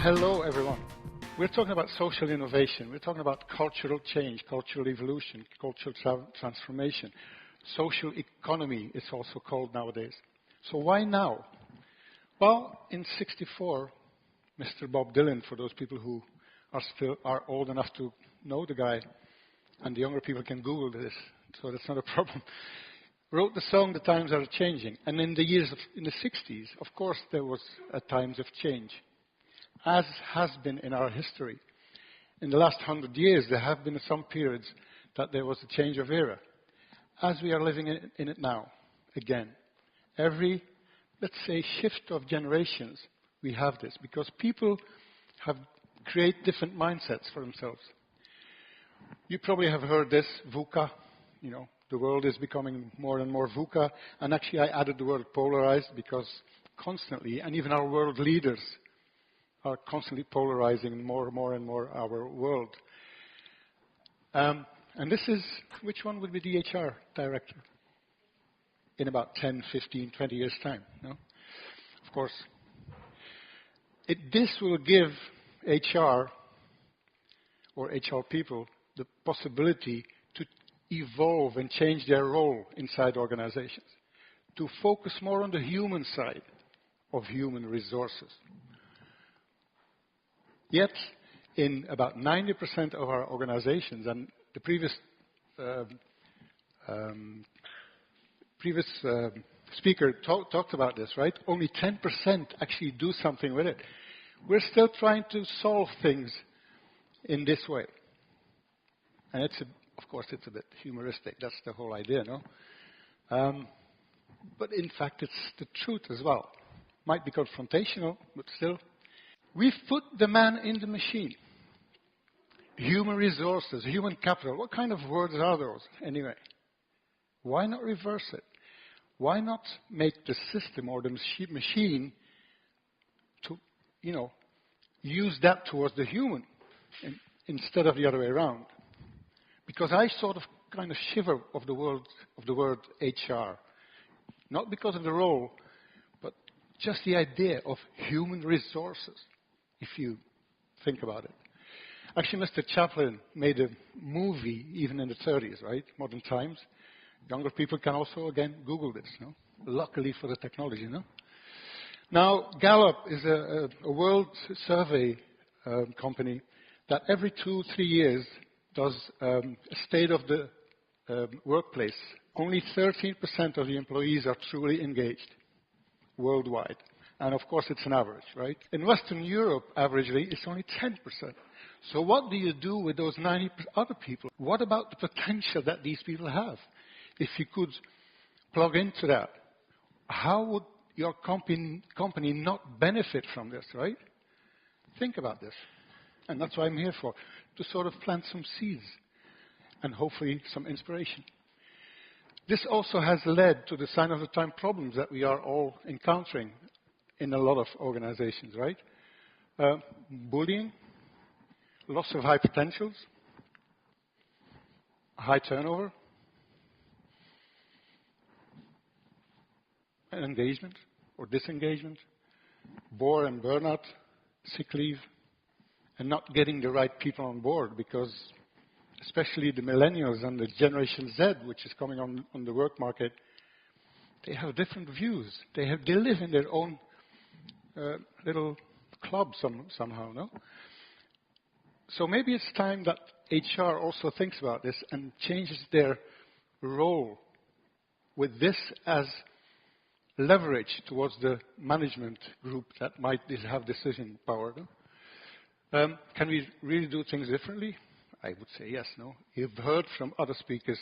Hello, everyone. We're talking about social innovation. We're talking about cultural change, cultural evolution, cultural transformation. Social economy, it's also called nowadays. So why now? Well, in '64, Mr. Bob Dylan, for those people who are old enough to know the guy, and the younger people can Google this, so that's not a problem, wrote the song "The Times Are Changing." And in the 60s, of course, there was times of change, as has been in our history. In the last 100 years, there have been some periods that there was a change of era. As we are living in it now, again, every, let's say, shift of generations, we have this, because people have created different mindsets for themselves. You probably have heard this, VUCA, the world is becoming more and more VUCA, and actually I added the word polarized because constantly, and even our world leaders are constantly polarizing more and more our world. And this is, which one would be the HR director in about 10, 15, 20 years' time? No? Of course. This will give HR or HR people the possibility to evolve and change their role inside organizations, to focus more on the human side of human resources. Yet, in about 90% of our organizations, and the previous speaker talked about this, right? Only 10% actually do something with it. We're still trying to solve things in this way. And of course, it's a bit humoristic. That's the whole idea, no? But in fact, it's the truth as well. Might be confrontational, but still. We've put the man in the machine. Human resources, human capital. What kind of words are those anyway? Why not reverse it? Why not make the system or the machine to, use that towards the human instead of the other way around? Because I sort of kind of shiver of the word HR. Not because of the role, but just the idea of human resources, if you think about it. Actually, Mr. Chaplin made a movie even in the 30s, right? Modern Times. Younger people can also, again, Google this, no? Luckily for the technology, no? Now, Gallup is a world survey company that every 2-3 years does a state of the workplace. Only 13% of the employees are truly engaged worldwide. And of course, it's an average, right? In Western Europe, averagely, it's only 10%. So what do you do with those 90 other people? What about the potential that these people have? If you could plug into that, how would your company not benefit from this, right? Think about this. And that's what I'm here for, to sort of plant some seeds and hopefully some inspiration. This also has led to the sign of the time problems that we are all encountering in a lot of organizations, right? Bullying, loss of high potentials, high turnover, and engagement or disengagement, bore and burnout, sick leave, and not getting the right people on board, because especially the millennials and the Generation Z, which is coming on the work market, they have different views. They live in their own little club somehow, no? So maybe it's time that HR also thinks about this and changes their role with this as leverage towards the management group that might have decision power. No? Can we really do things differently? I would say yes, no? You've heard from other speakers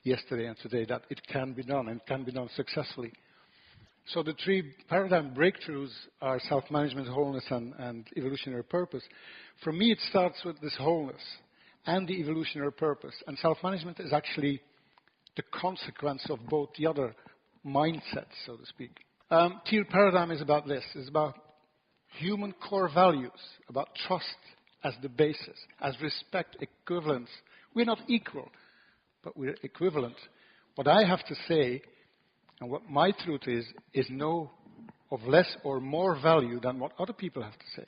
yesterday and today that it can be done and can be done successfully. So the 3 paradigm breakthroughs are self-management, wholeness, and evolutionary purpose. For me, it starts with this wholeness and the evolutionary purpose. And self-management is actually the consequence of both the other mindsets, so to speak. Tier paradigm is about this. It's about human core values, about trust as the basis, as respect, equivalence. We're not equal, but we're equivalent. What I have to say, and what my truth is no of less or more value than what other people have to say.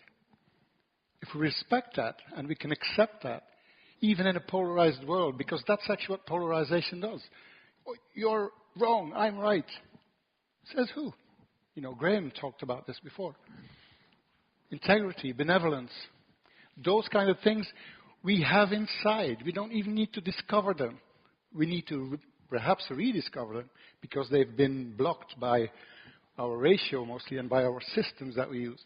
if we respect that and we can accept that, even in a polarized world, because that's actually what polarization does. Oh, you're wrong, I'm right. Says who? You know, Graham talked about this before. Integrity, benevolence, those kind of things we have inside. We don't even need to discover them. We need to perhaps rediscover them because they've been blocked by our ratio mostly and by our systems that we use.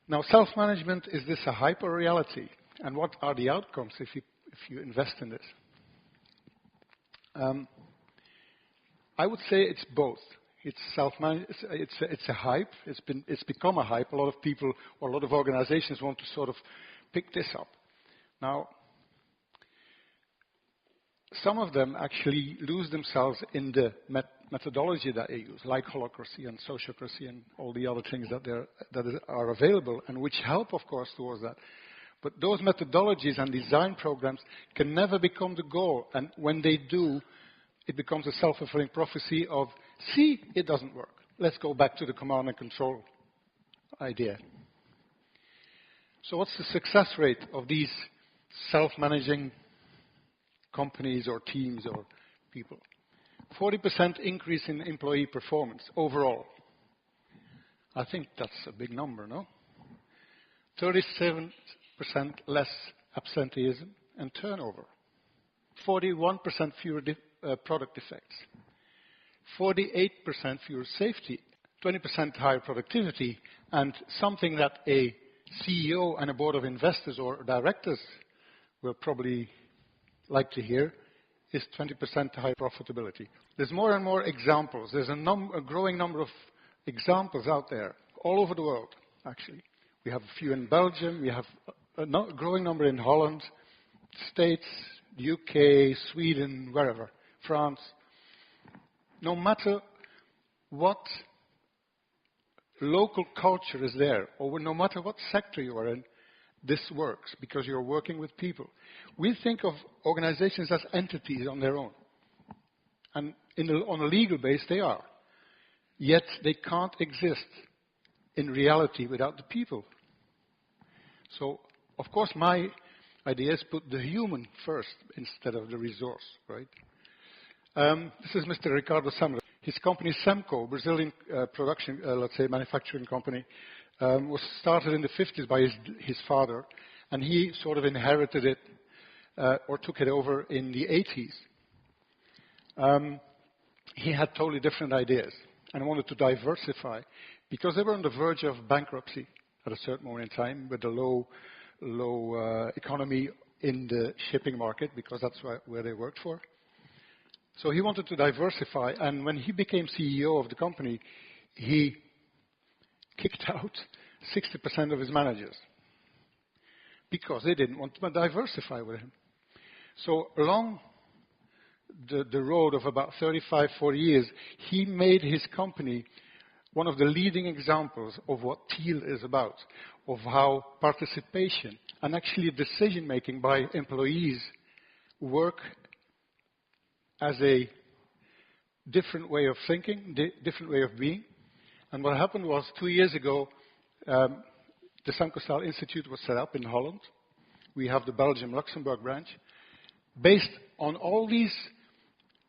Now, self-management, is this a hyper-reality? And what are the outcomes if you invest in this? I would say it's both. It's self-managed. It's a hype. It's become a hype. A lot of people or a lot of organizations want to sort of pick this up. Now, some of them actually lose themselves in the methodology that they use, like holacracy and sociocracy and all the other things that are available and which help, of course, towards that. But those methodologies and design programs can never become the goal. And when they do, it becomes a self-fulfilling prophecy of, see, it doesn't work. Let's go back to the command and control idea. So what's the success rate of these self-managing companies or teams or people? 40% increase in employee performance overall. I think that's a big number, no? 37% less absenteeism and turnover. 41% fewer product defects. 48% fewer safety. 20% higher productivity. And something that a CEO and a board of investors or directors will probably like to hear is 20% higher profitability. There's more and more examples. There's a growing number of examples out there all over the world, actually. We have a few in Belgium. We have a growing number in Holland, States, the UK, Sweden, wherever, France. No matter what local culture is there, or no matter what sector you are in, this works because you're working with people. We think of organizations as entities on their own. And on a legal base, they are. Yet they can't exist in reality without the people. So, of course, my idea is put the human first instead of the resource, right? This is Mr. Ricardo Semler. His company, Semco, Brazilian production, let's say, manufacturing company, was started in the 50s by his father, and he sort of inherited it or took it over in the 80s. He had totally different ideas and wanted to diversify because they were on the verge of bankruptcy at a certain moment in time with the low economy in the shipping market because that's where they worked for. So he wanted to diversify, and when he became CEO of the company, he kicked out 60% of his managers because they didn't want to diversify with him. So along the road of about 35, 40 years, he made his company one of the leading examples of what Teal is about, of how participation and actually decision-making by employees work as a different way of thinking, different way of being. And what happened was 2 years ago, the Sanko Institute was set up in Holland. We have the Belgium-Luxembourg branch. Based on all these,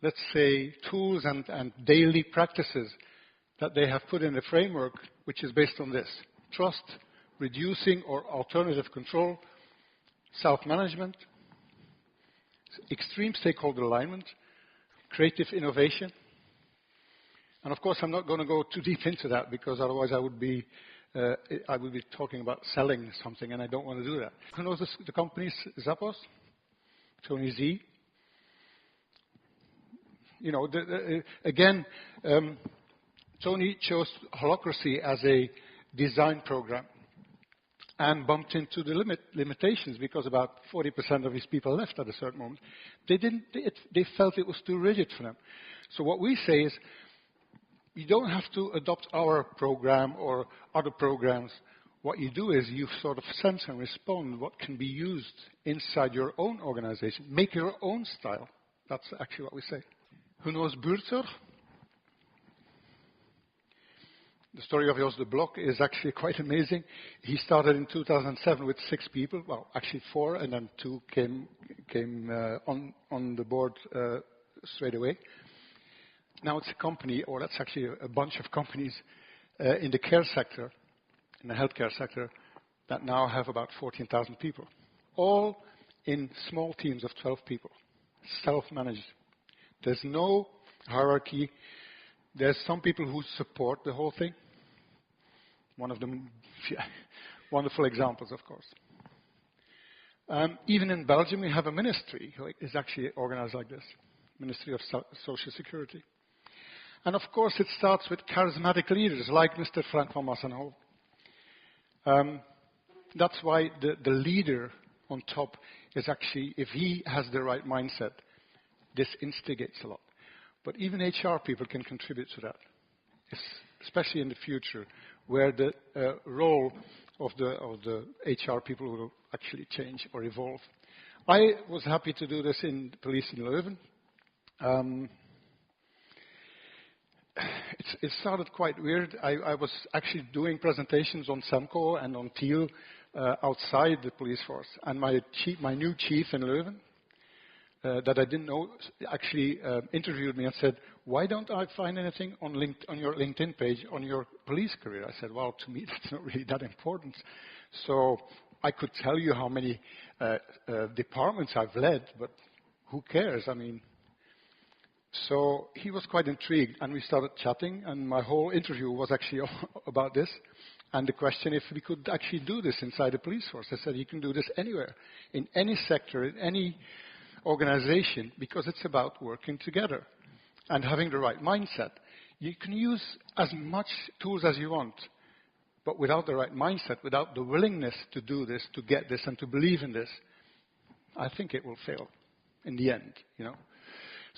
let's say, tools and daily practices that they have put in a framework, which is based on this: trust, reducing or alternative control, self-management, extreme stakeholder alignment, creative innovation. And of course, I'm not going to go too deep into that because otherwise I would be talking about selling something, and I don't want to do that. Who knows the company Zappos? Tony Z. You know, again, Tony chose holacracy as a design program and bumped into the limitations because about 40% of his people left at a certain moment. They felt it was too rigid for them. So what we say is, you don't have to adopt our program or other programs. What you do is you sort of sense and respond what can be used inside your own organization. Make your own style. That's actually what we say. Who knows buurtzorg? The story of Jos de Blok is actually quite amazing. He started in 2007 with 6 people. Well, actually 4, and then 2 came on the board straight away. Now it's a company, or that's actually a bunch of companies in the care sector, in the healthcare sector, that now have about 14,000 people. All in small teams of 12 people, self-managed. There's no hierarchy. There's some people who support the whole thing. One of them, wonderful examples, of course. Even in Belgium, we have a ministry who is actually organized like this, Ministry of Social Security. And of course, it starts with charismatic leaders like Mr. Frank van Massenhoven. That's why the leader on top is actually, if he has the right mindset, this instigates a lot. But even HR people can contribute to that, especially in the future, where the role of the HR people will actually change or evolve. I was happy to do this in the police in Leuven. It started quite weird. I was actually doing presentations on SEMCO and on TEAL outside the police force. And my new chief in Leuven, that I didn't know, actually interviewed me and said, why don't I find anything on your LinkedIn page on your police career? I said, well, to me, that's not really that important. So I could tell you how many departments I've led, but who cares? I mean, so he was quite intrigued, and we started chatting, and my whole interview was actually about this, and the question if we could actually do this inside the police force. I said, you can do this anywhere, in any sector, in any organization, because it's about working together and having the right mindset. You can use as much tools as you want, but without the right mindset, without the willingness to do this, to get this, and to believe in this, I think it will fail in the end, you know.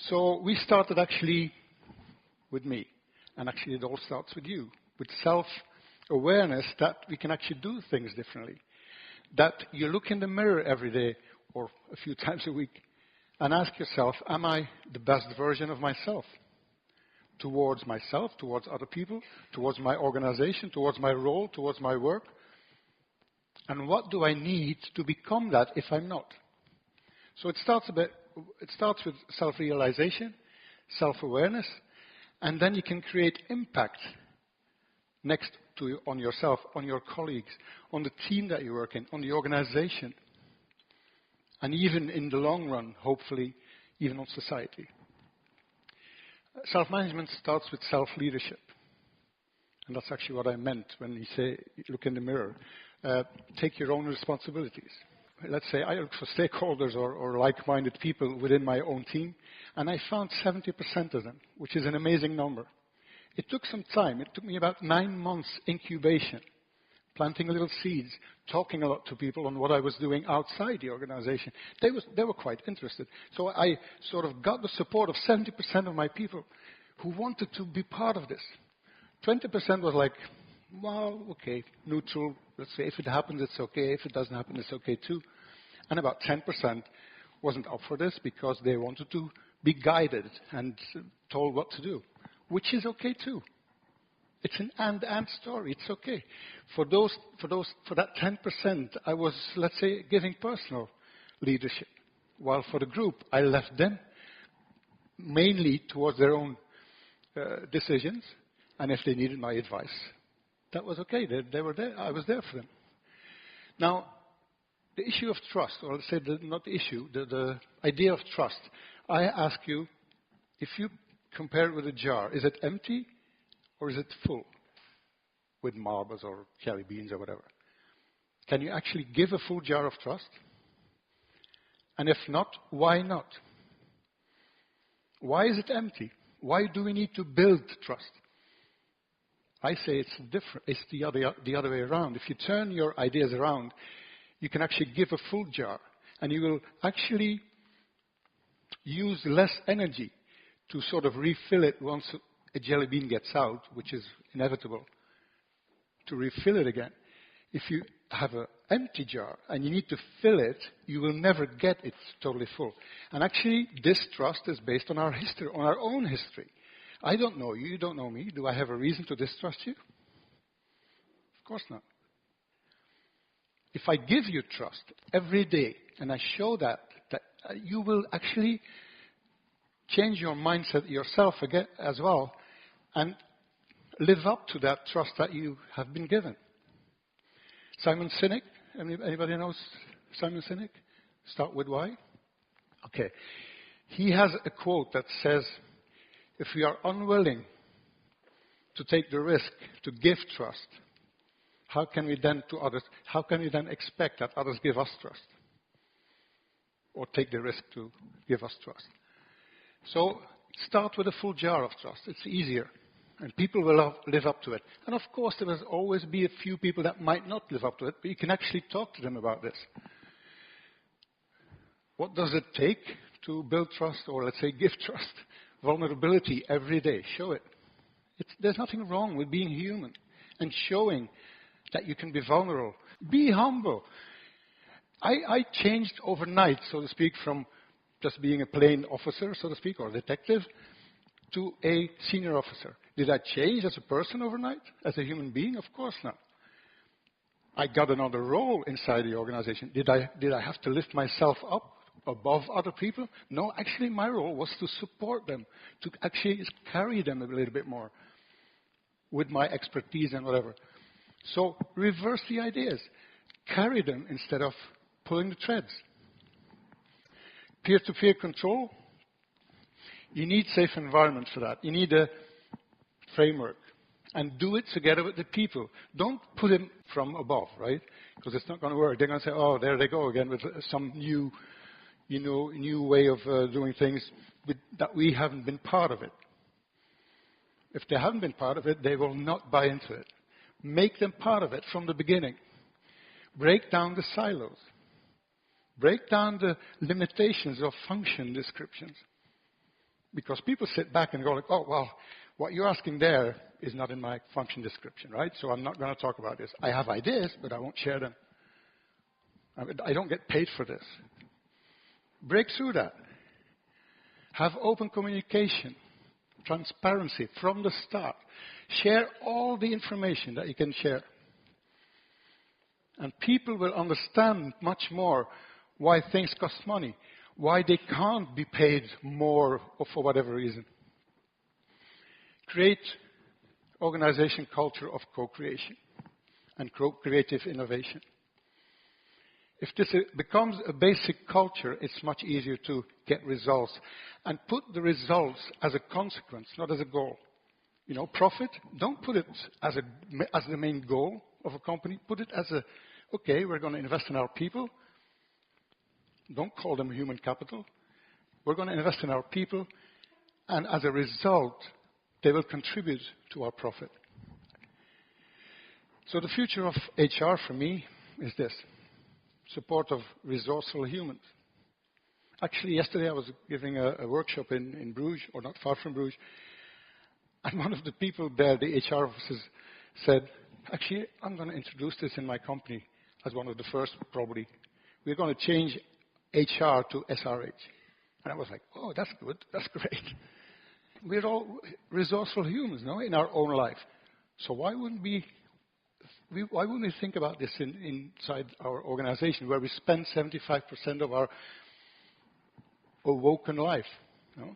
So we started actually with me, and actually it all starts with you, with self-awareness that we can actually do things differently, that you look in the mirror every day or a few times a week and ask yourself, am I the best version of myself? Towards myself, towards other people, towards my organization, towards my role, towards my work? And what do I need to become that if I'm not? So it starts with self-realization, self-awareness, and then you can create impact next to you, on yourself, on your colleagues, on the team that you work in, on the organization, and even in the long run, hopefully, even on society. Self-management starts with self-leadership. And that's actually what I meant when we say, look in the mirror. Take your own responsibilities. Let's say I look for stakeholders or like-minded people within my own team, and I found 70% of them, which is an amazing number. It took some time. It took me about 9 months incubation, planting little seeds, talking a lot to people on what I was doing outside the organization. They were quite interested. So I sort of got the support of 70% of my people who wanted to be part of this. 20% was like, well, okay, neutral. Let's say if it happens, it's okay. If it doesn't happen, it's okay too. And about 10% wasn't up for this because they wanted to be guided and told what to do, which is okay too. It's an and story. It's okay. For that 10%, I was, let's say, giving personal leadership, while for the group, I left them mainly towards their own decisions, and if they needed my advice, that was okay. They were there. I was there for them. Now, the issue of trust, or let's say not the issue, the idea of trust. I ask you, if you compare it with a jar, is it empty or is it full with marbles or jelly beans or whatever? Can you actually give a full jar of trust? And if not, why not? Why is it empty? Why do we need to build trust? I say it's different. It's the other way around. If you turn your ideas around, you can actually give a full jar, and you will actually use less energy to sort of refill it once a jelly bean gets out, which is inevitable, to refill it again. If you have an empty jar and you need to fill it, you will never get it totally full. And actually, this trust is based on our history, on our own history. I don't know you, you don't know me. Do I have a reason to distrust you? Of course not. If I give you trust every day, and I show that you will actually change your mindset yourself again as well, and live up to that trust that you have been given. Simon Sinek, anybody knows Simon Sinek? Start with why? Okay. He has a quote that says, if we are unwilling to take the risk to give trust, how can we then expect that others give us trust? Or take the risk to give us trust? So start with a full jar of trust. It's easier. And people will live up to it. And of course, there will always be a few people that might not live up to it, but you can actually talk to them about this. What does it take to build trust, or let's say give trust? Vulnerability every day. Show it. There's nothing wrong with being human and showing that you can be vulnerable. Be humble. I changed overnight, so to speak, from just being a plain officer, so to speak, or a detective, to a senior officer. Did I change as a person overnight? As a human being? Of course not. I got another role inside the organization. Did I have to lift myself up above other people? No, actually my role was to support them, to actually carry them a little bit more with my expertise and whatever. So reverse the ideas. Carry them instead of pulling the threads. Peer-to-peer control. You need safe environments for that. You need a framework. And do it together with the people. Don't put them from above, right? Because it's not going to work. They're going to say, oh, there they go again with some new way of doing things that we haven't been part of it. If they haven't been part of it, they will not buy into it. Make them part of it from the beginning. Break down the silos. Break down the limitations of function descriptions. Because people sit back and go like, oh, well, what you're asking there is not in my function description, right? So I'm not going to talk about this. I have ideas, but I won't share them. I don't get paid for this. Break through that. Have open communication, transparency from the start. Share all the information that you can share. And people will understand much more why things cost money, why they can't be paid more or for whatever reason. Create organization culture of co-creation and creative innovation. If this becomes a basic culture, it's much easier to get results. And put the results as a consequence, not as a goal. You know, profit, don't put it as the main goal of a company. Put it as okay, we're going to invest in our people. Don't call them human capital. We're going to invest in our people, and as a result, they will contribute to our profit. So the future of HR for me is this: support of resourceful humans. Actually, yesterday I was giving a workshop in Bruges, or not far from Bruges, and one of the people there, the HR officers, said, actually, I'm going to introduce this in my company as one of the first, probably. We're going to change HR to SRH. And I was like, oh, that's good. That's great. We're all resourceful humans, no, in our own life. So why wouldn't we think about this inside our organization, where we spend 75% of our awoken life, no?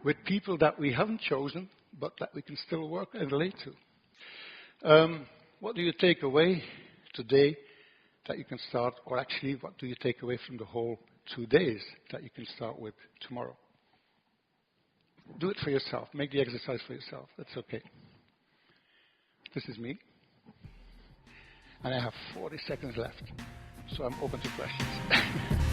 With people that we haven't chosen, but that we can still work and relate to. What do you take away today that you can start, or actually, what do you take away from the whole 2 days that you can start with tomorrow? Do it for yourself. Make the exercise for yourself. That's okay. This is me. And I have 40 seconds left, so I'm open to questions.